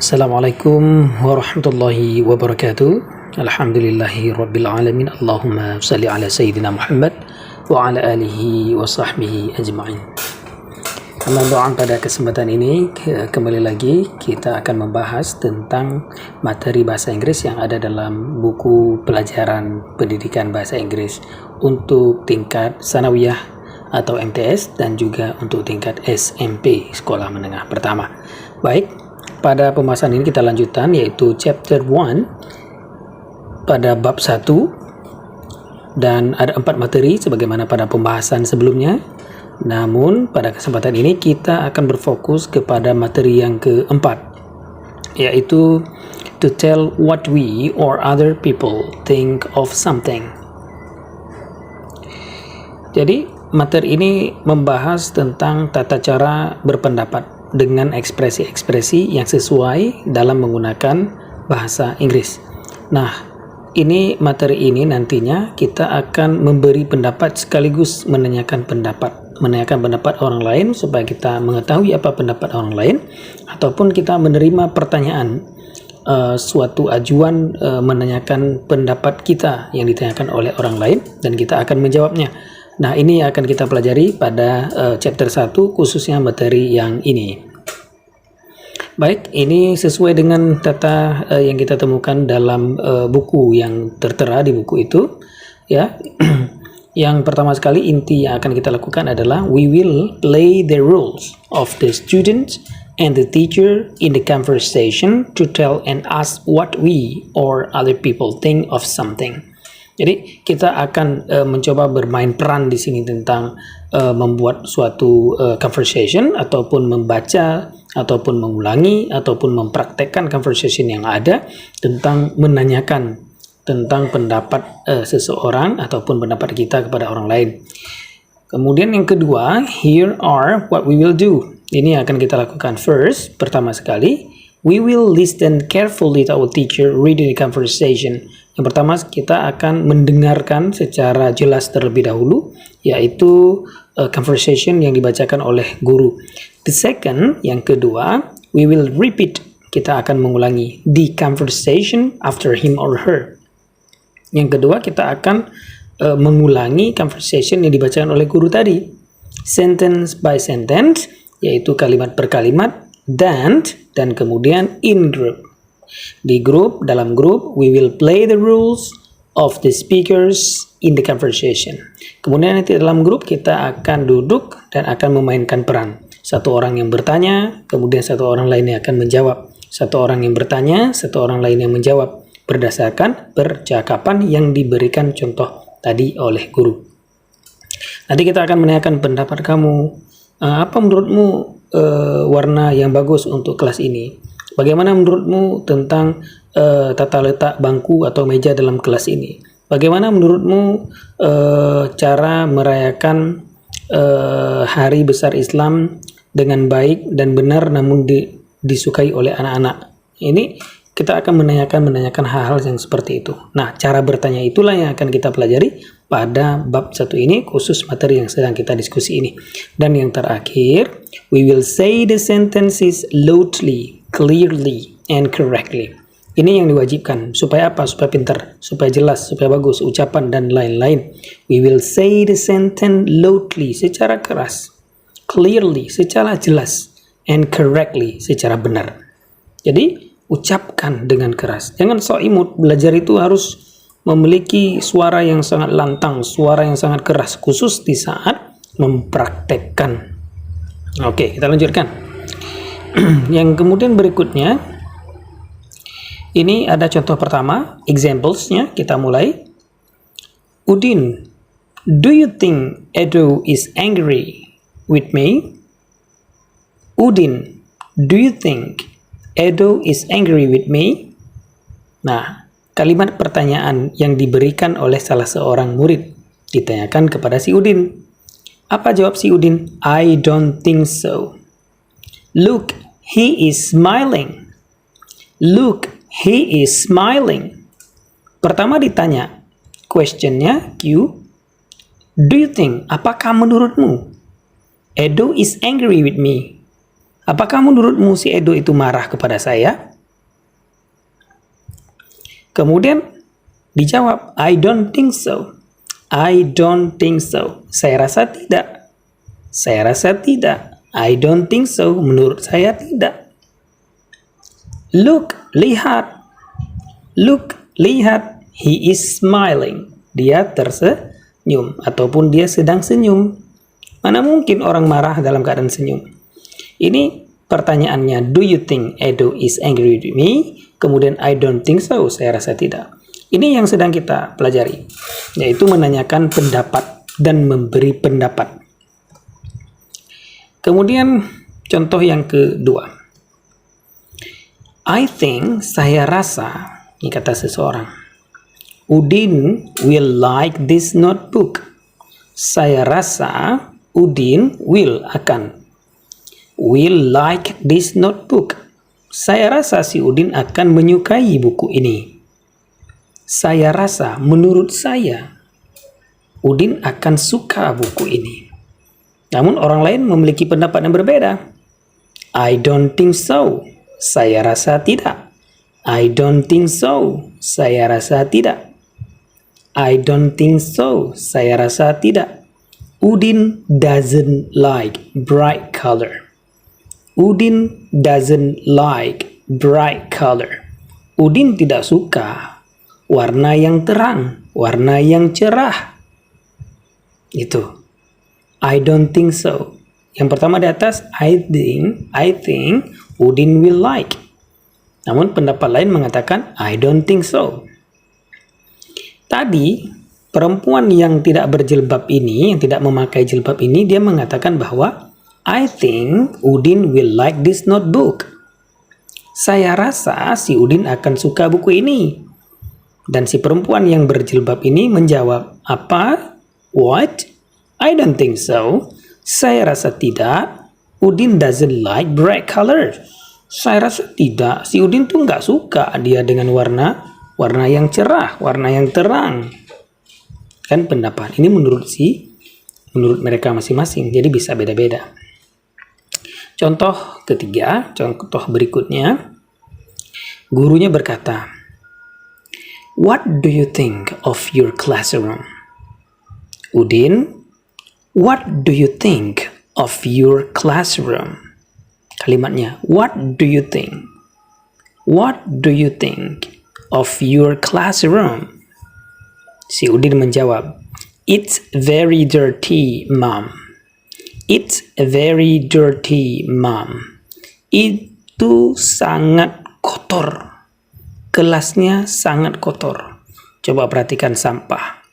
Assalamualaikum warahmatullahi wabarakatuh. Alhamdulillahi rabbil alamin. Allahumma salli ala sayyidina Muhammad wa ala alihi wa sahbihi ajma'in. Amma doang, pada kesempatan ini kembali lagi kita akan membahas tentang materi bahasa Inggris yang ada dalam buku pelajaran pendidikan bahasa Inggris untuk tingkat sanawiyah atau MTS dan juga untuk tingkat SMP, sekolah menengah pertama. Baik, pada pembahasan ini kita lanjutkan, yaitu chapter 1 pada bab 1, dan ada 4 materi sebagaimana pada pembahasan sebelumnya. Namun pada kesempatan ini kita akan berfokus kepada materi yang keempat, yaitu to tell what we or other people think of something. Jadi materi ini membahas tentang tata cara berpendapat dengan ekspresi-ekspresi yang sesuai dalam menggunakan bahasa Inggris. Nah, materi ini nantinya kita akan memberi pendapat sekaligus menanyakan pendapat orang lain supaya kita mengetahui apa pendapat orang lain, ataupun kita menerima pertanyaan suatu ajuan menanyakan pendapat kita yang ditanyakan oleh orang lain dan kita akan menjawabnya. Nah, ini akan kita pelajari pada chapter 1, khususnya materi yang ini. Baik, ini sesuai dengan tata yang kita temukan dalam buku yang tertera di buku itu, ya. Yang pertama sekali, inti yang akan kita lakukan adalah we will play the roles of the student and the teacher in the conversation to tell and ask what we or other people think of something. Jadi kita akan mencoba bermain peran di sini tentang membuat suatu conversation, ataupun membaca, ataupun mengulangi, ataupun mempraktekkan conversation yang ada tentang menanyakan tentang pendapat seseorang ataupun pendapat kita kepada orang lain. Kemudian yang kedua, here are what we will do. Ini akan kita lakukan. First, pertama sekali, we will listen carefully to our teacher reading the conversation. Yang pertama, kita akan mendengarkan secara jelas terlebih dahulu, yaitu conversation yang dibacakan oleh guru. The second, yang kedua, we will repeat. Kita akan mengulangi the conversation after him or her. Yang kedua, kita akan mengulangi conversation yang dibacakan oleh guru tadi. Sentence by sentence, yaitu kalimat per kalimat, dan kemudian in group. Di grup, dalam grup, we will play the roles of the speakers in the conversation. Kemudian nanti dalam grup kita akan duduk dan akan memainkan peran. Satu orang yang bertanya, kemudian satu orang lain yang akan menjawab. Satu orang yang bertanya, satu orang lain yang menjawab, berdasarkan percakapan yang diberikan contoh tadi oleh guru. Nanti kita akan menanyakan pendapat kamu. Apa menurutmu warna yang bagus untuk kelas ini? Bagaimana menurutmu tentang tata letak bangku atau meja dalam kelas ini? Bagaimana menurutmu cara merayakan hari besar Islam dengan baik dan benar namun disukai oleh anak-anak? Ini kita akan menanyakan hal-hal yang seperti itu. Nah, cara bertanya itulah yang akan kita pelajari pada bab 1 ini, khusus materi yang sedang kita diskusi ini. Dan yang terakhir, we will say the sentences loudly, clearly, and correctly. Ini yang diwajibkan. Supaya apa? Supaya pintar, supaya jelas, supaya bagus ucapan dan lain-lain. We will say the sentence loudly, secara keras, clearly, secara jelas, and correctly, secara benar. Jadi ucapkan dengan keras. Jangan sok imut. Belajar itu harus memiliki suara yang sangat lantang, suara yang sangat keras, khusus di saat mempraktekkan. Oke, kita lanjutkan. Yang kemudian berikutnya, ini ada contoh pertama, examples-nya. Kita mulai. Udin, do you think Edo is angry with me? Udin, do you think Edo is angry with me? Nah, kalimat pertanyaan yang diberikan oleh salah seorang murid ditanyakan kepada si Udin. Apa jawab si Udin? I don't think so. Look, he is smiling. Look, he is smiling. Pertama ditanya, questionnya Q. Do you think, apakah menurutmu Edo is angry with me? Apakah menurutmu si Edo itu marah kepada saya? Kemudian dijawab, I don't think so. I don't think so. Saya rasa tidak. Saya rasa tidak. I don't think so. Menurut saya tidak. Look, lihat. Look, lihat. He is smiling. Dia tersenyum ataupun dia sedang senyum. Mana mungkin orang marah dalam keadaan senyum? Ini pertanyaannya, do you think Edo is angry with me? Kemudian I don't think so. Saya rasa tidak. Ini yang sedang kita pelajari, yaitu menanyakan pendapat dan memberi pendapat. Kemudian contoh yang kedua. I think, saya rasa, ini kata seseorang, Udin will like this notebook. Saya rasa Udin will like this notebook. Saya rasa si Udin akan menyukai buku ini. Saya rasa, menurut saya, Udin akan suka buku ini. Namun orang lain memiliki pendapat yang berbeda. I don't think so. Saya rasa tidak. I don't think so. Saya rasa tidak. I don't think so. Saya rasa tidak. Udin doesn't like bright color. Udin doesn't like bright color. Udin tidak suka warna yang terang, warna yang cerah. Itu. I don't think so. Yang pertama di atas, I think Udin will like. Namun pendapat lain mengatakan, I don't think so. Tadi, perempuan yang tidak berjilbab ini, yang tidak memakai jilbab ini, dia mengatakan bahwa I think Udin will like this notebook. Saya rasa si Udin akan suka buku ini. Dan si perempuan yang berjilbab ini menjawab, apa? What? I don't think so. Saya rasa tidak. Udin doesn't like bright color. Saya rasa tidak. Si Udin tuh nggak suka dia dengan warna yang cerah, warna yang terang. Kan pendapat ini menurut mereka masing-masing. Jadi bisa beda-beda. Contoh ketiga, contoh berikutnya. Gurunya berkata, what do you think of your classroom? Udin, what do you think of your classroom? Kalimatnya, what do you think? What do you think of your classroom? Si Udin menjawab, it's very dirty, Mom. It's very dirty, Mom. Itu sangat kotor. Kelasnya sangat kotor. Coba perhatikan sampah.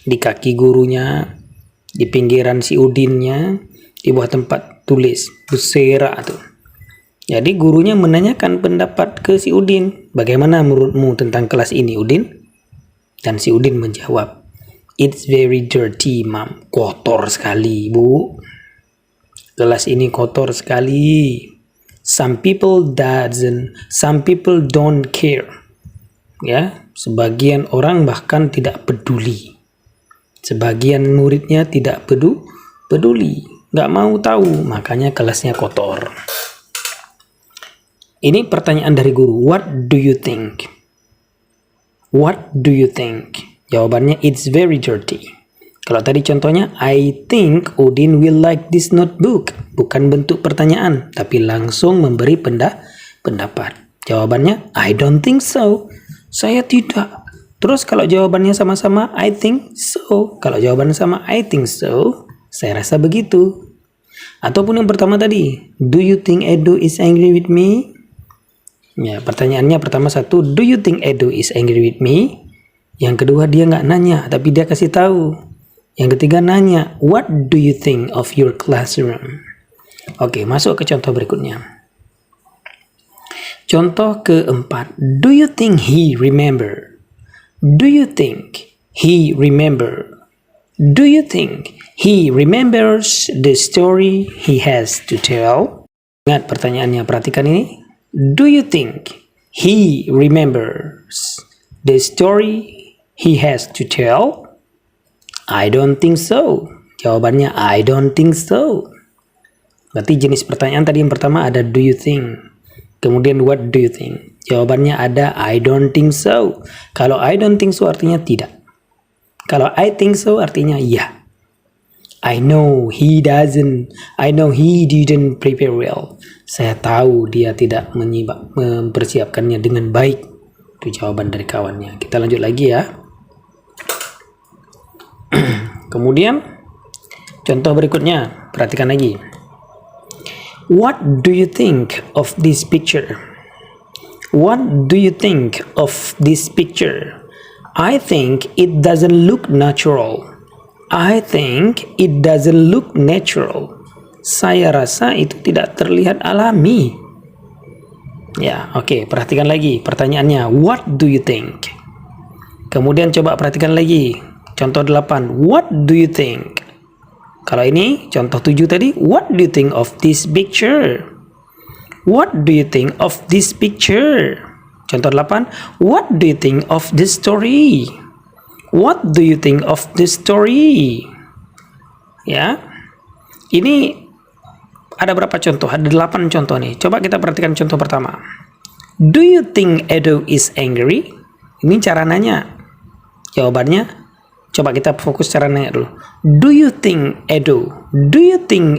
Di kaki gurunya, di pinggiran si Udinnya, di bawah tempat tulis, berserakan tuh. Jadi gurunya menanyakan pendapat ke si Udin. Bagaimana menurutmu tentang kelas ini, Udin? Dan si Udin menjawab, it's very dirty, Mom. Kotor sekali, Bu. Kelas ini kotor sekali. Some people don't care. Ya, sebagian orang bahkan tidak peduli. Sebagian muridnya tidak peduli, nggak mau tahu, makanya kelasnya kotor. Ini pertanyaan dari guru. What do you think? What do you think? Jawabannya it's very dirty. Kalau tadi contohnya, I think Udin will like this notebook. Bukan bentuk pertanyaan, tapi langsung memberi pendapat. Jawabannya, I don't think so. Saya tidak. Terus kalau jawabannya sama-sama, I think so. Kalau jawabannya sama, I think so. Saya rasa begitu. Ataupun yang pertama tadi, do you think Edo is angry with me? Ya, pertanyaannya pertama satu, do you think Edo is angry with me? Yang kedua dia nggak nanya, tapi dia kasih tahu. Yang ketiga nanya, what do you think of your classroom? Oke, masuk ke contoh berikutnya. Contoh keempat, do you think he remember? Do you think he remember? Do you think he remembers the story he has to tell? Ingat pertanyaannya, perhatikan ini. Do you think he remembers the story he has to tell? I don't think so. Jawabannya I don't think so. Berarti jenis pertanyaan tadi yang pertama ada do you think. Kemudian what do you think? Jawabannya ada I don't think so. Kalau I don't think so artinya tidak. Kalau I think so artinya iya. I know he didn't prepare well. Saya tahu dia tidak mempersiapkannya dengan baik. Itu jawaban dari kawannya. Kita lanjut lagi ya. Kemudian contoh berikutnya, perhatikan lagi. What do you think of this picture? What do you think of this picture? I think it doesn't look natural. I think it doesn't look natural. Saya rasa itu tidak terlihat alami. Ya, oke, perhatikan lagi pertanyaannya. What do you think? Kemudian coba perhatikan lagi. Contoh 8. What do you think? Kalau ini contoh 7 tadi, what do you think of this picture? What do you think of this picture? Contoh 8, what do you think of this story? What do you think of this story? Ya. Ini ada berapa contoh? Ada 8 contoh nih. Coba kita perhatikan contoh pertama. Do you think Edo is angry? Ini cara nanya. Jawabannya, coba kita fokus cara nanya dulu. Do you think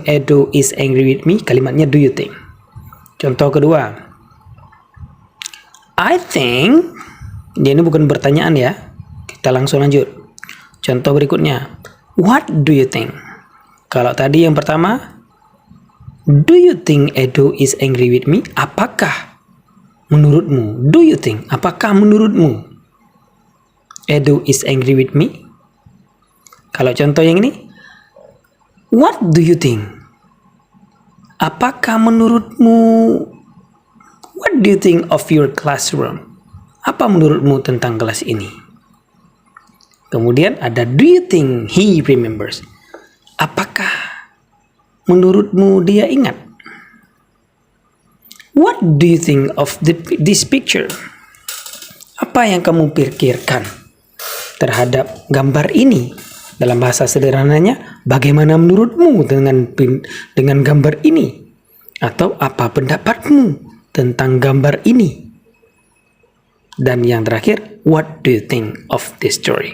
Edo is angry with me? Kalimatnya do you think. Contoh kedua. I think, ini bukan pertanyaan ya. Kita langsung lanjut. Contoh berikutnya. What do you think? Kalau tadi yang pertama, do you think Edo is angry with me? Apakah menurutmu? Do you think? Apakah menurutmu Edo is angry with me? Kalau contoh yang ini, what do you think? Apakah menurutmu? What do you think of your classroom? Apa menurutmu tentang kelas ini? Kemudian ada do you think he remembers? Apakah menurutmu dia ingat? What do you think of this picture? Apa yang kamu pikirkan terhadap gambar ini? Dalam bahasa sederhananya, bagaimana menurutmu dengan gambar ini? Atau apa pendapatmu tentang gambar ini? Dan yang terakhir, what do you think of this story?